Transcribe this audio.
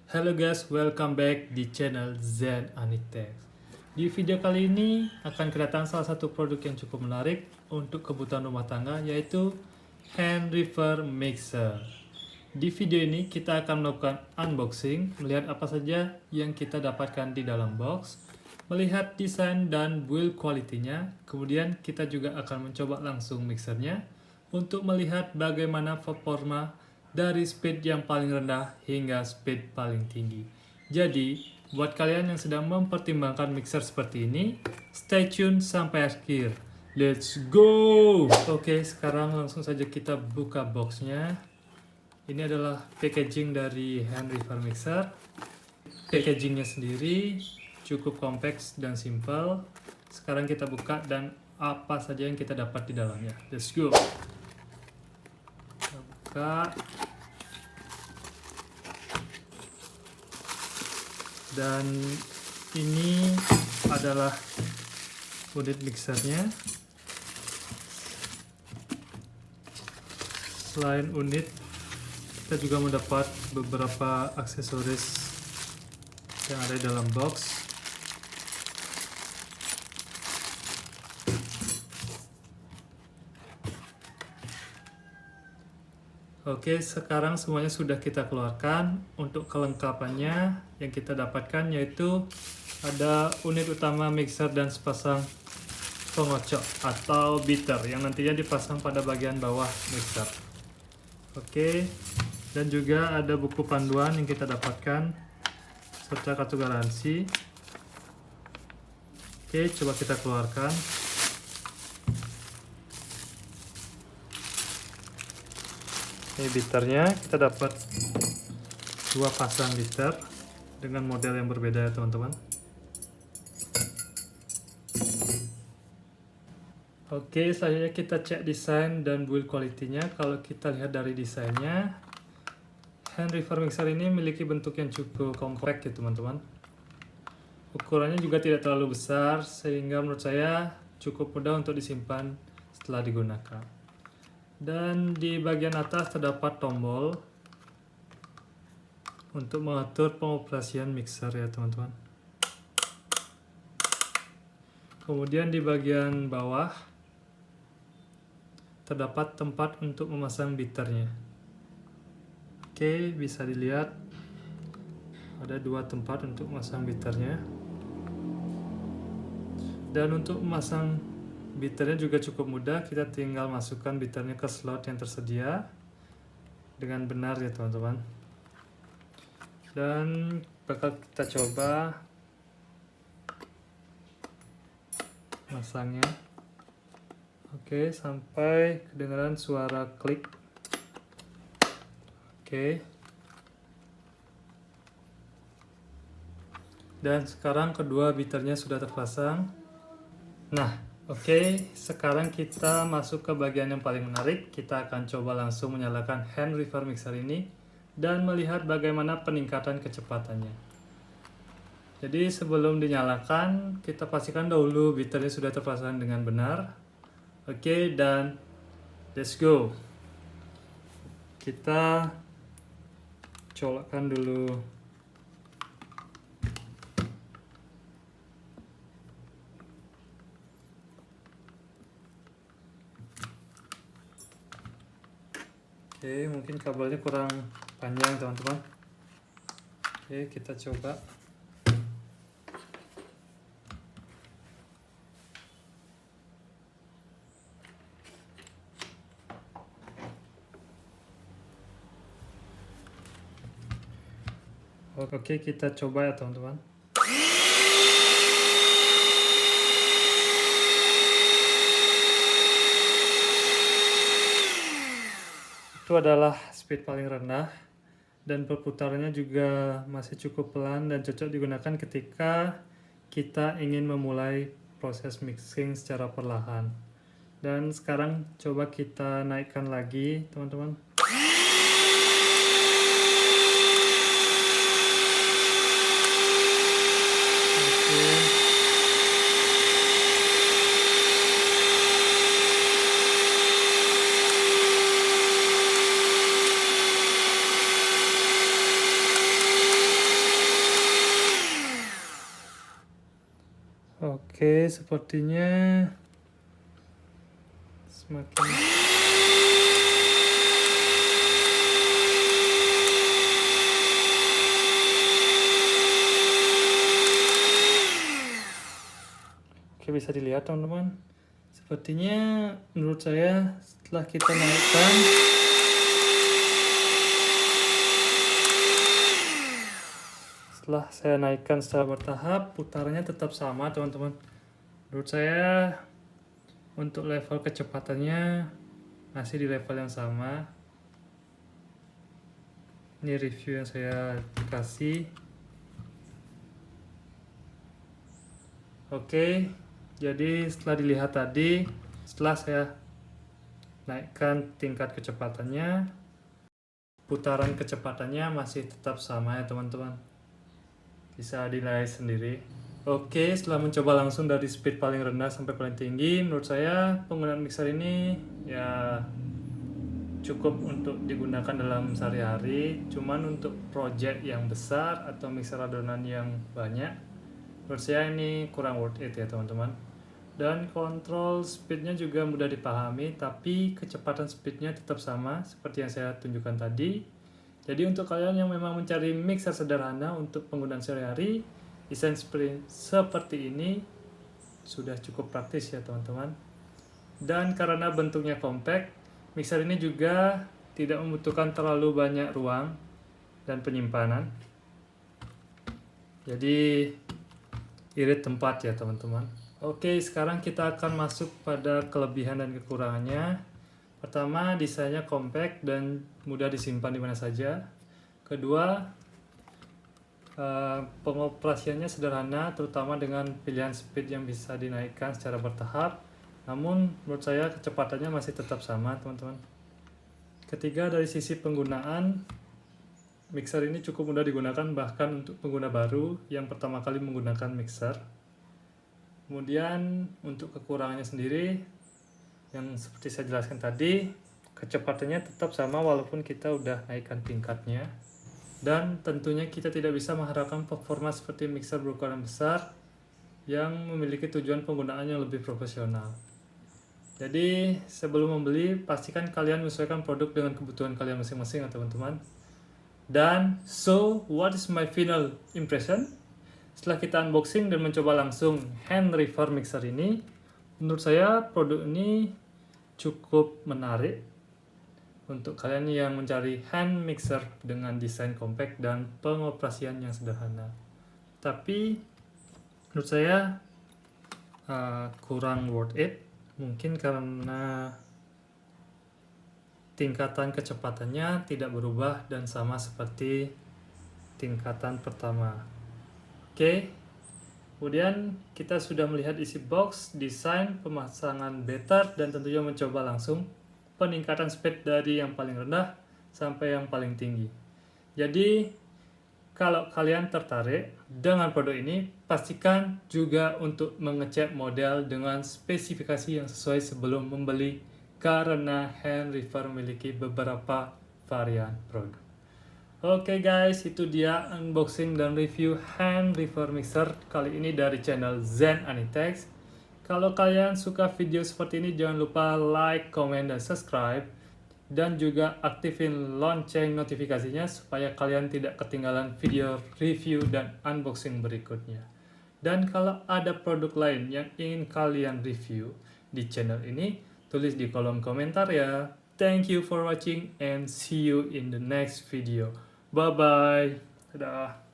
Halo guys, welcome back di channel Zen Anitex. Di video kali ini akan kedatangan salah satu produk yang cukup menarik untuk kebutuhan rumah tangga, yaitu hand reefer mixer. Di video ini kita akan melakukan unboxing, melihat apa saja yang kita dapatkan di dalam box, melihat desain dan build quality-nya, kemudian kita juga akan mencoba langsung mixernya untuk melihat bagaimana performa dari speed yang paling rendah hingga speed paling tinggi. Jadi, buat kalian yang sedang mempertimbangkan mixer seperti ini, stay tune sampai akhir. Let's go! Oke, sekarang langsung saja kita buka boxnya. Ini adalah packaging dari hand reefer mixer. Packagingnya sendiri cukup kompleks dan simple. Sekarang kita buka dan apa saja yang kita dapat di dalamnya. Let's go! Kita buka. Dan ini adalah unit mixernya. Selain unit, kita juga mendapat beberapa aksesoris yang ada di dalam box. Oke, sekarang semuanya sudah kita keluarkan. Untuk kelengkapannya yang kita dapatkan yaitu ada unit utama mixer dan sepasang pengocok atau beater yang nantinya dipasang pada bagian bawah mixer. Oke, dan juga ada buku panduan yang kita dapatkan serta kartu garansi. Oke, coba kita keluarkan. Ini beaternya, kita dapat dua pasang beater dengan model yang berbeda ya teman-teman. Oke, selanjutnya kita cek desain dan build quality-nya. Kalau kita lihat dari desainnya, hand reefer mixer ini memiliki bentuk yang cukup compact ya teman-teman. Ukurannya juga tidak terlalu besar, sehingga menurut saya cukup mudah untuk disimpan setelah digunakan. Dan di bagian atas terdapat tombol untuk mengatur pengoperasian mixer ya teman-teman. Kemudian di bagian bawah terdapat tempat untuk memasang beaternya. Oke, bisa dilihat ada dua tempat untuk memasang beaternya. Dan untuk memasang beaternya juga cukup mudah, kita tinggal masukkan beaternya ke slot yang tersedia dengan benar ya teman-teman. Dan bakal kita coba masangnya. Oke, sampai kedengaran suara klik. Oke. Dan sekarang kedua beaternya sudah terpasang. Nah, oke, sekarang kita masuk ke bagian yang paling menarik. Kita akan coba langsung menyalakan hand reefer mixer ini dan melihat bagaimana peningkatan kecepatannya. Jadi sebelum dinyalakan, kita pastikan dahulu beaternya sudah terpasang dengan benar. Oke, dan let's go. Kita colokkan dulu. Oke, mungkin kabelnya kurang panjang teman-teman. Oke, kita coba. Oke, kita coba ya teman-teman. Itu adalah speed paling rendah dan perputarannya juga masih cukup pelan dan cocok digunakan ketika kita ingin memulai proses mixing secara perlahan. Dan sekarang coba kita naikkan lagi teman-teman. Oke, sepertinya semakin oke, bisa dilihat teman-teman. Sepertinya menurut saya setelah kita naikkan, setelah saya naikkan secara bertahap, putarannya tetap sama teman-teman. Menurut saya untuk level kecepatannya masih di level yang sama. Ini review yang saya kasih. Oke, jadi setelah dilihat tadi, setelah saya naikkan tingkat kecepatannya, putaran kecepatannya masih tetap sama ya teman-teman. Bisa dinilai sendiri. Oke, setelah mencoba langsung dari speed paling rendah sampai paling tinggi, menurut saya penggunaan mixer ini ya cukup untuk digunakan dalam sehari-hari. Cuman untuk project yang besar atau mixer adonan yang banyak, menurut saya ini kurang worth it ya teman-teman. Dan kontrol speednya juga mudah dipahami, tapi kecepatan speednya tetap sama seperti yang saya tunjukkan tadi. Jadi untuk kalian yang memang mencari mixer sederhana untuk penggunaan sehari-hari, desain seperti ini sudah cukup praktis ya teman-teman. Dan karena bentuknya compact, mixer ini juga tidak membutuhkan terlalu banyak ruang dan penyimpanan. Jadi irit tempat ya teman-teman. Oke, sekarang kita akan masuk pada kelebihan dan kekurangannya. Pertama, desainnya compact dan mudah disimpan di mana saja. Kedua, pengoperasiannya sederhana, terutama dengan pilihan speed yang bisa dinaikkan secara bertahap. Namun, menurut saya kecepatannya masih tetap sama, teman-teman. Ketiga, dari sisi penggunaan, mixer ini cukup mudah digunakan bahkan untuk pengguna baru yang pertama kali menggunakan mixer. Kemudian, untuk kekurangannya sendiri, yang seperti saya jelaskan tadi, kecepatannya tetap sama walaupun kita udah naikkan tingkatnya. Dan tentunya kita tidak bisa mengharapkan performa seperti mixer berukuran besar yang memiliki tujuan penggunaan yang lebih profesional. Jadi sebelum membeli, pastikan kalian menyesuaikan produk dengan kebutuhan kalian masing-masing ya teman-teman. Dan so, what is my final impression? Setelah kita unboxing dan mencoba langsung hand reverb mixer ini, menurut saya produk ini cukup menarik untuk kalian yang mencari hand mixer dengan desain compact dan pengoperasian yang sederhana. Tapi menurut saya kurang worth it, mungkin karena tingkatan kecepatannya tidak berubah dan sama seperti tingkatan pertama. Oke. Kemudian kita sudah melihat isi box, desain, pemasangan better, dan tentunya mencoba langsung peningkatan speed dari yang paling rendah sampai yang paling tinggi. Jadi kalau kalian tertarik dengan produk ini, pastikan juga untuk mengecek model dengan spesifikasi yang sesuai sebelum membeli, karena hand reverb memiliki beberapa varian produk. Oke guys, itu dia unboxing dan review hand reverb mixer kali ini dari channel Zen Anitex. Kalau kalian suka video seperti ini, jangan lupa like, comment, dan subscribe. Dan juga aktifin lonceng notifikasinya supaya kalian tidak ketinggalan video review dan unboxing berikutnya. Dan kalau ada produk lain yang ingin kalian review di channel ini, tulis di kolom komentar ya. Thank you for watching and see you in the next video. Bye-bye. Dadah.